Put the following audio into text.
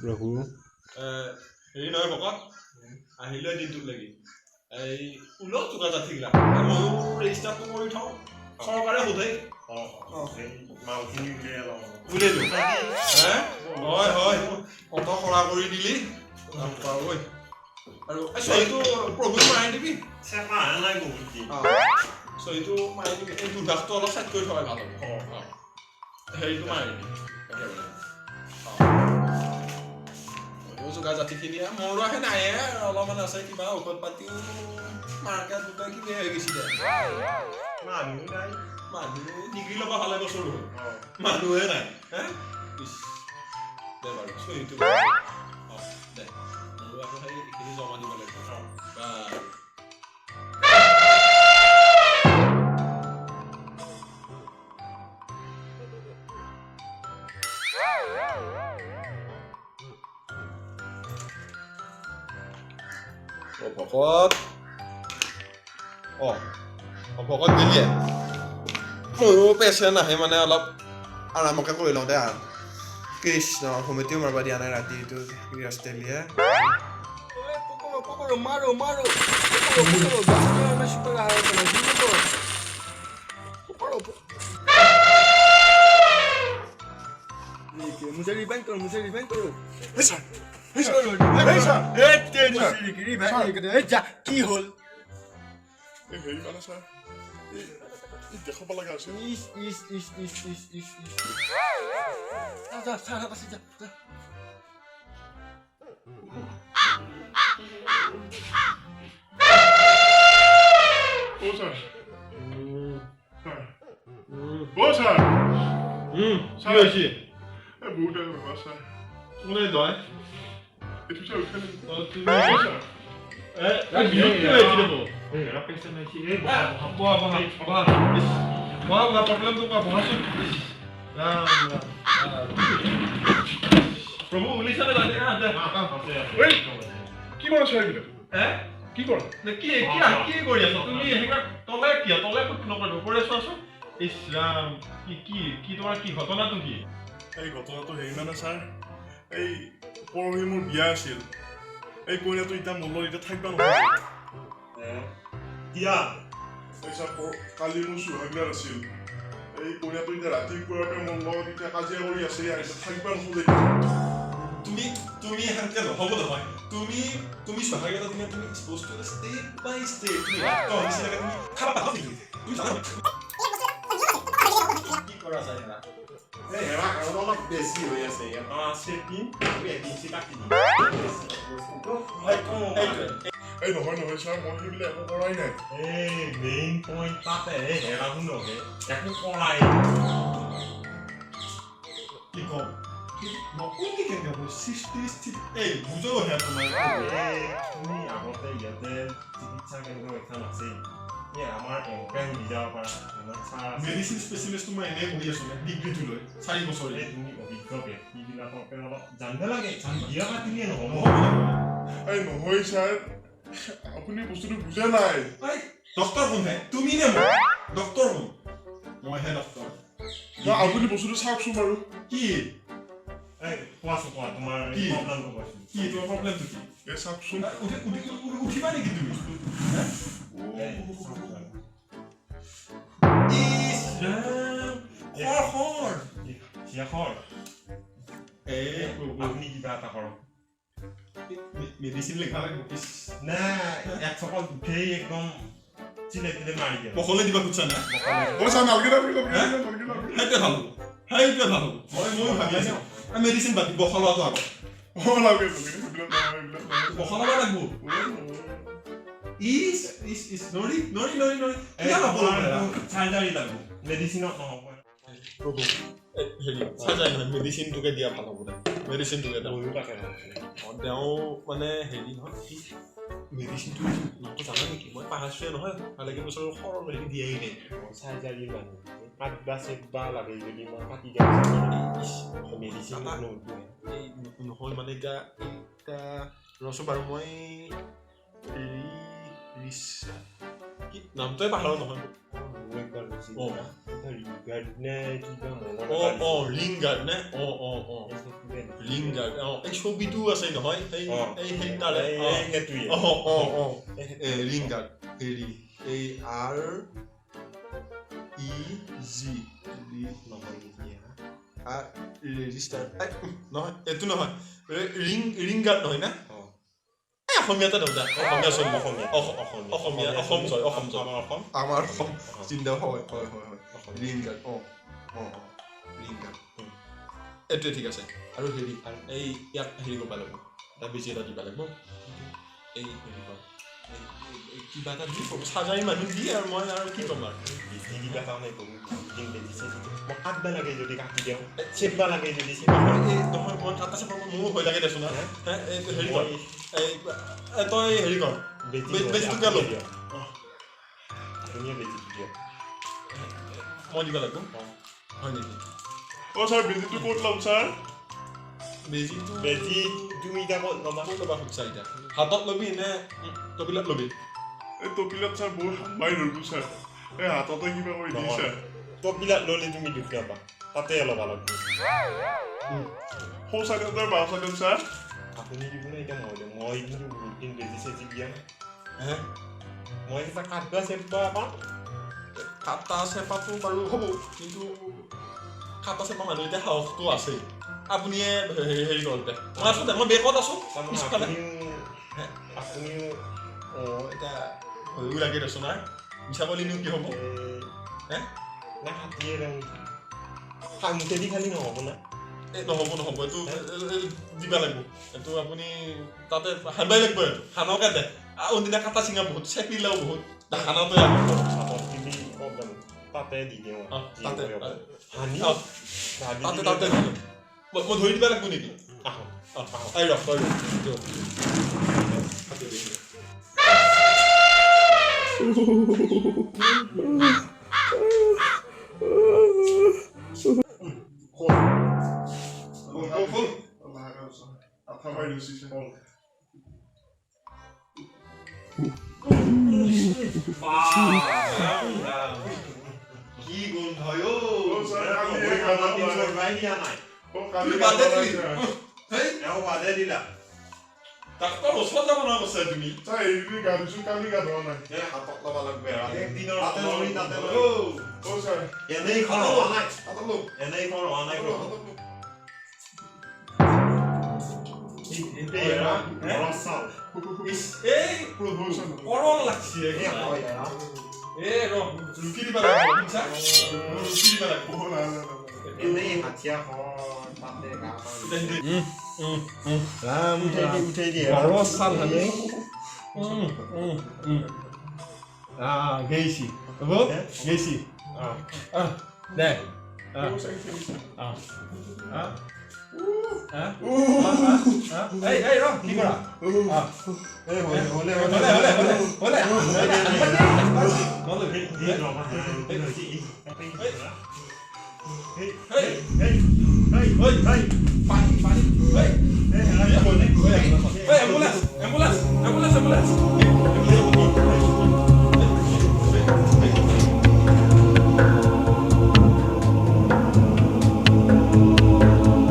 প্ৰভু হেৰি নহয় ভকত আহিলে দিনটোত লাগি এই ওলক যোগাৰ যাত্ৰীগিলা ময়ো ৰেজিষ্টাৰটো কৰি থওঁ চৰকাৰে সোধে উলিয়ালো হয় হয় অত সৰা কৰি দিলি আৰু এইটো প্ৰভু মাৰি দিবি এইটো মাৰি দিবি এই দুৰ্ভাগটো অলপ চাইড কৰি থোৱাই ভাল হ'ব হেৰিটো মাৰি দিবি যোগাৰ জাতিখিনিয়ে মোৰো আহে নাই অলপমান আছে কিবা ঔষধ পাতিও মাৰ্কে দুটাই কিনি হৈ গৈছিলে মানুহ ডিগ্ৰী ল'ব ভালে বছৰ হ'ল মানুহে নাই দে বাৰু চহীটো দে মোৰো আকৌ সেই এইখিনি জমা দিব লাগিব ভকত ভকত দিলিয়ে মোৰো পেচেণ্ট আহে মানে অলপ আৰামকে কৰি লওঁ দে কৃষ্ণ সমিতিও মাৰিব দিয়া নাই ৰাতিটো অষ্ট্ৰেলিয়া मुझे रिवाइंड करो जा की होल হেৰি মানে ছাৰ এই দেখাব লগা আছে প্ৰভু উলিছানে কি কৰা ছাৰ কি কৰা কি কৰি আছ তুমি তলে কিয় তলে নকৰিব কৰি চোৱাচোন ইছৰাম কি তোমাৰ কি ঘটনাটো কি এই ঘটনাটো হেৰি মানে ছাৰ এই পৰহি মোৰ বিয়া আছিল এই কইনাটো এতিয়া মূলৰ এতিয়া থাকিব নহয় কালি মোৰ চুহাগিলাৰ আছিল এই কইনাটো এতিয়া ৰাতিপুৱাতে মোৰ লগত এতিয়া কাজিয়া কৰি আছে থাকিব নোখোজে তুমি সেনেকে নহ'ব নহয় তুমি চহাগিলা তুমি বস্তু ষ্টেপ বাই ষ্টেপ তুমি নিচিনাকে তুমি খাবা পাবা নেকি তুমি জানা কি কৰা যায় না এই হেৰা কাৰণ অলপ বেছি হৈ আছে এটা আছে পিন আৰু একিঞ্চি কাটি দিম এই নহয় ছাৰ মই সেইবিলাক একো কৰাই নাই এই মেইন পইণ্ট তাতে হেৰাটো নহয় একো কৰাই কি কম নকলি কেনেকৈ হ'ব সৃষ্টি এই বুজো হে তোমাৰ তুমি আগতে ইয়াতে চিকিৎসা কেন্দ্ৰ এখন আছে আমাৰ এংকাই সুধি যাব পাৰা মেডিচিন স্পেচিয়েলিষ্ট মই এনেই পঢ়ি আছো ডিগ্ৰীটো লৈ 4 বছৰ তুমি অভিজ্ঞ ব্যক্তিবিলাকক অলপ জানিব লাগে বিয়া পাতিলে নহ'ব এই নহয় ছাৰ আপুনি বস্তুটো বুজা নাই ডক্টৰ কোনহে তুমি নে মই ডক্টৰ কোন মইহে ডক্টৰ আপুনি বস্তুটো চাওকচোন বাৰু কি কোৱাচোন তোমাৰ প্ৰব্লেমটো কোৱাচোন কি তোমাৰ প্ৰব্লেমটো কি এই চাওকচোন উঠিবা নেকি তুমি আপুনি কিবা এটা কৰক মেডিচিন লিখা লাগিব নাই এক চকল উঠেই একদম চিলে চিলে মাৰি দিয়ে বকলে দিবা খুঁজছা না সেইটোৱে ভাল হ'ব মই ভাবি আছো মেডিচিন পাতি বখলোৱাটো আগত বখলাব লাগিব চাৰ্জাৰী লাগিব মেডিচিনত নহ'ব মেডিচিনটোকে দিয়া ভাল হ'ব দে মেডিচিনটোকে তেওঁ মানে হেৰি নহয় মেডিচিনটো নামটো জানা নেকি মই পাহাৰচোৱে নহয় ভালেকে বছৰ সৰল হেৰি দিয়াই নাই চাৰ্জাৰী মানুহ কাটবা চেটবা লাগে যদি মই কাটি দিয়া মেডিচিন নহয় মানে এতিয়া ৰচো বাৰু মই কি নামটোৱে পাহৰা নহয় ৰিং গাৰ্ড নে ৰিং গাৰ্ড এই ছবিটো আছে নহয় এই সেই তাৰে ৰিং গাৰ্ড হেৰি এই REG ৰেজিষ্টাৰ নহয় এইটো নহয় ৰিং গাৰ্ড নহয় না অসমীয়াতে ধৰা অসমীয়া অসম জয় আমাৰ অসম চিন্তা হয় ৰিং গাৰ্ড ৰিং গাৰ্ড এইটোৱে ঠিক আছে আৰু হেৰি এই ইয়াক হেৰি কৰিব লাগিব এটা বেছি এটা দিব লাগিব এই হেৰি কৰা কিবা এটা দি চাৰ্জাৰী মানুহ দিয়ে আৰু মই আৰু কি ক'ম আৰু দিবা কাৰণে মই কাটবা লাগে যদি কাটি দিওঁ চেপবা লাগে যদি নহয় মই কাটা চেপা মোৰো ভয় লাগে দেচোন হেৰি কৰ তই হেৰি কৰ বেজিটো কিয় ল'বি ধুনীয়া বেজিটো দিয় মই দিব লাগিব হয় নেকি ছাৰ বেজিটো ক'ত ল'ম ছাৰ বেজি তুমি এতিয়া ক'ত ল'বা সুধছা এতিয়া হাতত ল'বি নে টপিলত ল'বি এই টপিলত ছাৰ বহুত হামাই ধৰিলোঁ ছাৰ এই হাততে কিবা কৰি দি ছাৰ টপিলাত ল'লে তুমি দুখ নাপা তাতে ল'বা লাগিব সৌ চাইডত ছাৰ বাওঁ চাইডত ছাৰ আপুনি দিব নে এতিয়া মই কিন্তু বহুত দিন বেজি চেজি দিয়া নাই মই এটা কাটবা চেপবা পাওঁ কাটা চেপাটো বাৰু হ'ব কিন্তু কাটা চেপা মানুহ এতিয়া সাহসটো আছেই আপুনিয়ে হেৰি কৰতে মই আছোঁ মই বেকত আছোঁ পিছফালে আপুনিও এতিয়া ভয়ো লাগে দেচোন আৰু মিছা ক'লিনো কি হ'ব না কাটিয়ে কামুঠেদি খালি নহ'ব না এই নহ'ব এইটো দিব লাগিব এইটো আপুনি তাতে সানবাই লাগিব এইটো সানকে দে অন্যদিনা কাটা চিঙা বহুত চেপিলেও বহুত খানাটো চাপত দিবি ক'ত জানো তাতে দি দিওঁ তাতে তাতে মই ধৰি দিব লাগিব নেকি এই ৰখ তই কি গোন্ধ বাদে দিলা ডাক্তৰ ওচৰত যাব নোৱাৰা কৈছা তুমি কালি গা ধোৱা নাই হাতত ল'ব লাগবে একদিনৰ ছাৰ এনেই খন হোৱা নাই এনেই খন হোৱা নাই এই কৰল লাগছে ৰুকি দিব লাগিব ৰুকি দিব লাগিব এনেই হাতীয়া তাতে ৰাম উঠাই দিয়ে চাল হানি গেইছি হ'ব গেইছি দে এই ৰ কি কৰা Hey!